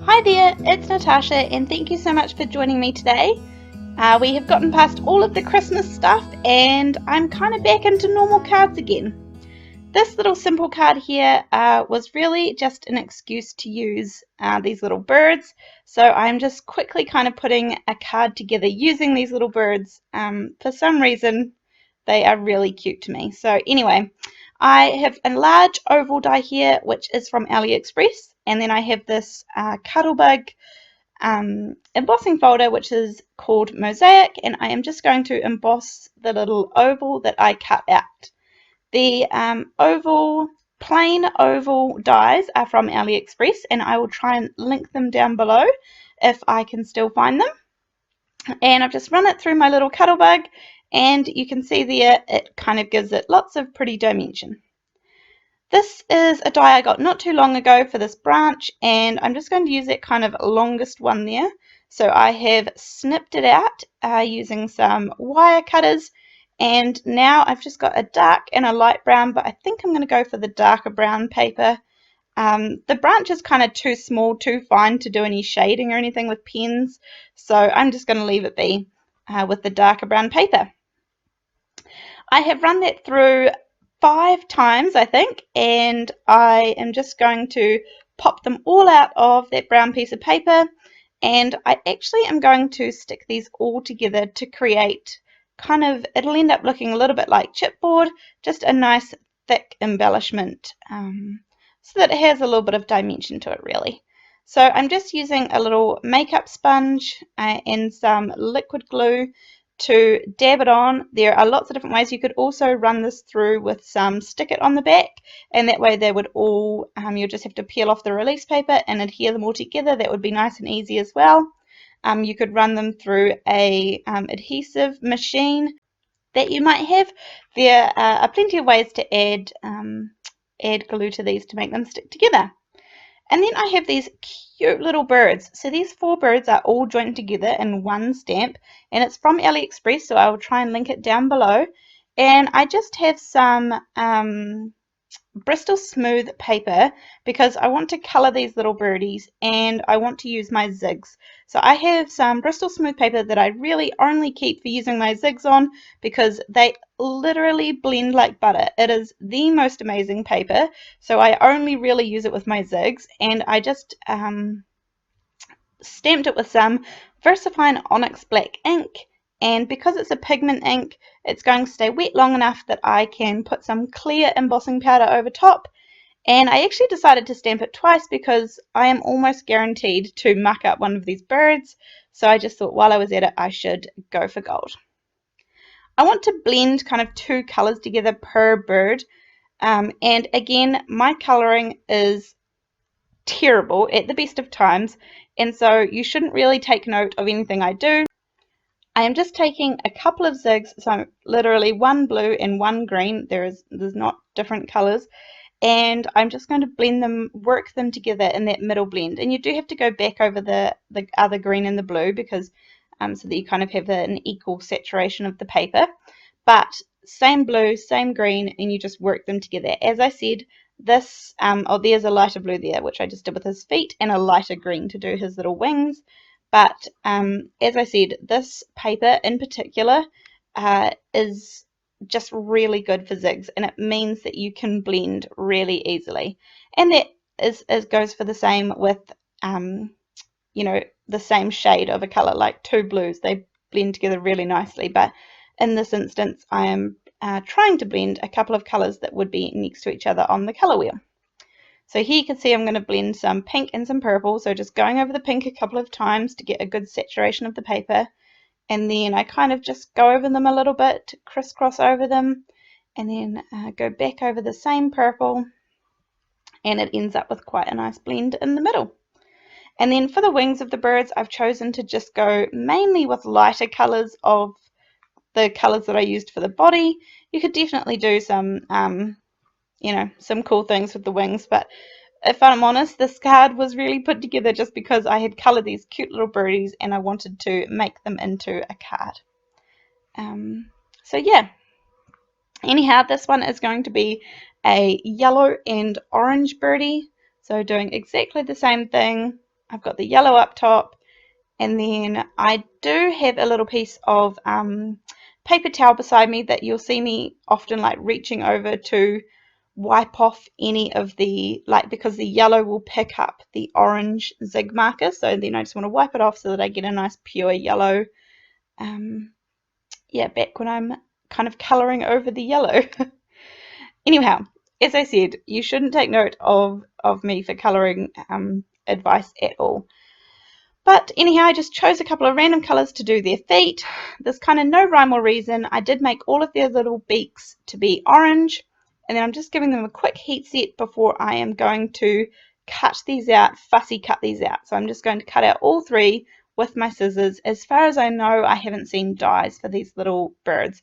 Hi there, it's Natasha and thank you so much for joining me today. We have gotten past all of the Christmas stuff and I'm kind of back into normal cards again. This little simple card here was really just an excuse to use these little birds. So I'm just quickly kind of putting a card together using these little birds. For some reason, they are really cute to me. So anyway, I have a large oval die here, which is from AliExpress. And then I have this Cuddlebug embossing folder, which is called Mosaic. And I am just going to emboss the little oval that I cut out. The plain oval dies are from AliExpress, and I will try and link them down below if I can still find them. And I've just run it through my little Cuddlebug, and you can see there it kind of gives it lots of pretty dimension. This is a die I got not too long ago for this branch, and I'm just going to use that kind of longest one there. So I have snipped it out using some wire cutters, and now I've just got a dark and a light brown, but I think I'm going to go for the darker brown paper. The branch is kind of too small, too fine to do any shading or anything with pens, so I'm just going to leave it be with the darker brown paper. I have run that through 5 times, I think, and I am just going to pop them all out of that brown piece of paper, and I actually am going to stick these all together to create kind of, it'll end up looking a little bit like chipboard, just a nice thick embellishment, so that it has a little bit of dimension to it really. So I'm just using a little makeup sponge and some liquid glue to dab it on. There are lots of different ways. You could also run this through with some stick it on the back, and that way they would all, you'll just have to peel off the release paper and adhere them all together. That would be nice and easy as well. You could run them through a adhesive machine that you might have. There are plenty of ways to add glue to these to make them stick together. And then I have these cute little birds. So these 4 birds are all joined together in one stamp, and it's from AliExpress, so I will try and link it down below. And I just have some Bristol Smooth paper because I want to colour these little birdies and I want to use my zigs. So I have some Bristol Smooth paper that I really only keep for using my zigs on because they literally blend like butter. It is the most amazing paper, so I only really use it with my zigs, and I just stamped it with some VersaFine Onyx Black ink, and because it's a pigment ink, it's going to stay wet long enough that I can put some clear embossing powder over top. And I actually decided to stamp it twice because I am almost guaranteed to muck up one of these birds, so I just thought while I was at it I should go for gold. I want to blend kind of 2 colours together per bird, and again my colouring is terrible at the best of times, and so you shouldn't really take note of anything I do. I am just taking a couple of zigs, so literally 1 blue and 1 green. There's not different colours, and I'm just going to blend them, work them together in that middle blend. And you do have to go back over the other green and the blue because so that you kind of have an equal saturation of the paper. But same blue, same green, and you just work them together. As I said, this, there's a lighter blue there, which I just did with his feet, and a lighter green to do his little wings. But as I said, this paper in particular is just really good for zigs, and it means that you can blend really easily. And that goes for the same with the same shade of a color, like 2 blues. They blend together really nicely, but in this instance I am trying to blend a couple of colors that would be next to each other on the color wheel. So here you can see I'm going to blend some pink and some purple, so just going over the pink a couple of times to get a good saturation of the paper, and then I kind of just go over them a little bit, crisscross over them, and then go back over the same purple, and it ends up with quite a nice blend in the middle. And then for the wings of the birds, I've chosen to just go mainly with lighter colours of the colours that I used for the body. You could definitely do some, some cool things with the wings, but if I'm honest, this card was really put together just because I had coloured these cute little birdies and I wanted to make them into a card. So yeah. Anyhow, this one is going to be a yellow and orange birdie. So doing exactly the same thing. I've got the yellow up top, and then I do have a little piece of paper towel beside me that you'll see me often like reaching over to wipe off any of the, like, because the yellow will pick up the orange zig marker, so then I just want to wipe it off so that I get a nice pure yellow, yeah, back when I'm kind of colouring over the yellow. Anyhow, as I said, you shouldn't take note of me for colouring advice at all. But anyhow, I just chose a couple of random colours to do their feet. There's kind of no rhyme or reason. I did make all of their little beaks to be orange, and then I'm just giving them a quick heat set before I am going to cut these out, fussy cut these out. So I'm just going to cut out all three with my scissors. As far as I know, I haven't seen dies for these little birds.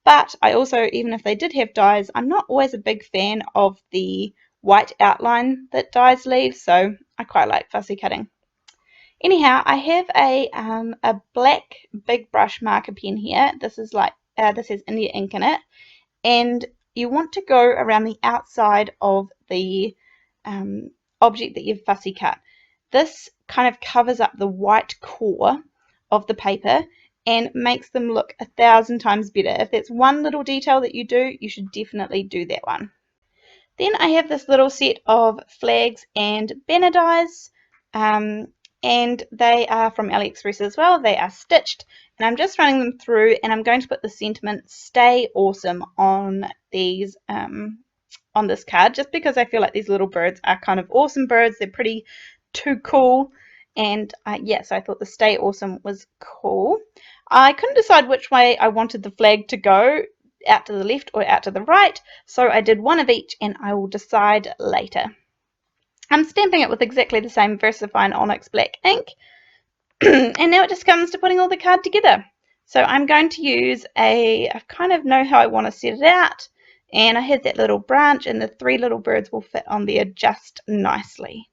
But I also, even if they did have dies, I'm not always a big fan of the white outline that dies leave, so I quite like fussy cutting. Anyhow, I have a black big brush marker pen here. This is like this has India ink in it, and you want to go around the outside of the object that you've fussy cut. This kind of covers up the white core of the paper and makes them look 1,000 times better. If that's one little detail that you do, you should definitely do that one. Then I have this little set of flags and banner dies, and they are from AliExpress as well. They are stitched, and I'm just running them through, and I'm going to put the sentiment "Stay Awesome" on these on this card, just because I feel like these little birds are kind of awesome birds. They're pretty too cool, and yeah, so I thought the "Stay Awesome" was cool. I couldn't decide which way I wanted the flag to go, out to the left or out to the right, so I did one of each, and I will decide later. I'm stamping it with exactly the same VersaFine Onyx black ink, and now it just comes to putting all the card together. So I'm going to use I kind of know how I want to set it out, and I have that little branch, and the three little birds will fit on there just nicely.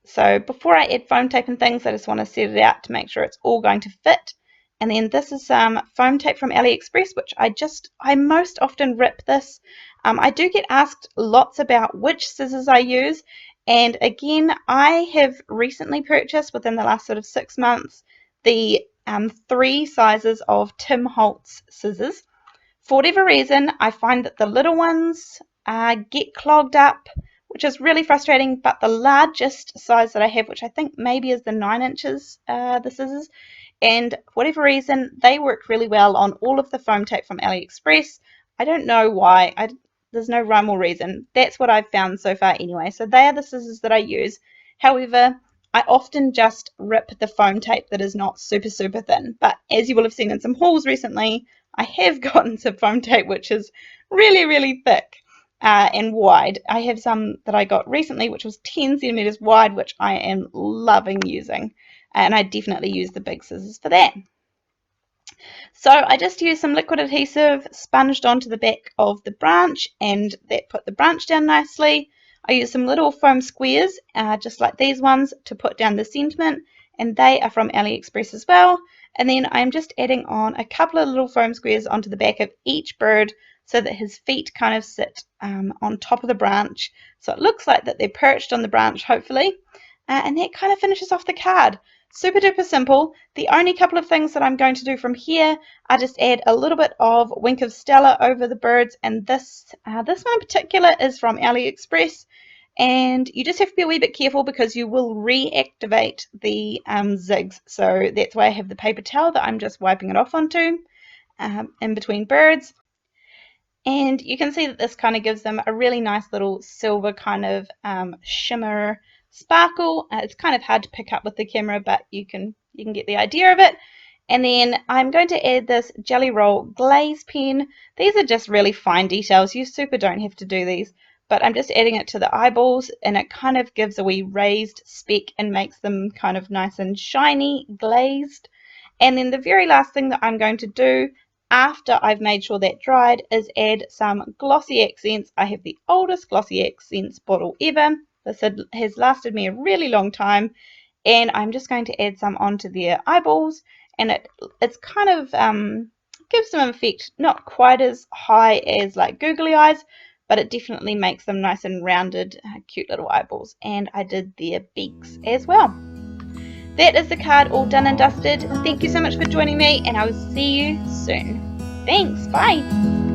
So before I add foam tape and things, I just want to set it out to make sure it's all going to fit. And then this is some foam tape from AliExpress, which I most often rip this. I do get asked lots about which scissors I use. And again, I have recently purchased, within the last sort of 6 months, the 3 sizes of Tim Holtz scissors. For whatever reason, I find that the little ones get clogged up, which is really frustrating, but the largest size that I have, which I think maybe is the 9 inches, the scissors, and for whatever reason, they work really well on all of the foam tape from AliExpress. I don't know why. There's no rhyme or reason. That's what I've found so far anyway. So they are the scissors that I use. However, I often just rip the foam tape that is not super, super thin. But as you will have seen in some hauls recently, I have gotten some foam tape which is really, really thick and wide. I have some that I got recently which was 10 centimeters wide, which I am loving using. And I definitely use the big scissors for that. So I just used some liquid adhesive, sponged onto the back of the branch, and that put the branch down nicely. I used some little foam squares, just like these ones, to put down the sentiment, and they are from AliExpress as well. And then I'm just adding on a couple of little foam squares onto the back of each bird so that his feet kind of sit on top of the branch. So it looks like that they're perched on the branch, hopefully. And that kind of finishes off the card. Super duper simple. The only couple of things that I'm going to do from here are just add a little bit of Wink of Stella over the birds, and this one in particular is from AliExpress, and you just have to be a wee bit careful because you will reactivate the zigs. So that's why I have the paper towel that I'm just wiping it off onto in between birds. And you can see that this kind of gives them a really nice little silver kind of shimmer sparkle. It's kind of hard to pick up with the camera, but you can get the idea of it. And then I'm going to add this Jelly Roll glaze pen. These are just really fine details. You super don't have to do these, but I'm just adding it to the eyeballs, and it kind of gives a wee raised speck and makes them kind of nice and shiny, glazed. And then the very last thing that I'm going to do after I've made sure that dried is add some glossy accents. I have the oldest glossy accents bottle ever. This has lasted me a really long time, and I'm just going to add some onto their eyeballs, and it's kind of gives them an effect not quite as high as like googly eyes, but it definitely makes them nice and rounded, cute little eyeballs. And I did their beaks as well. That is the card all done and dusted. Thank you so much for joining me, and I will see you soon. Thanks, bye.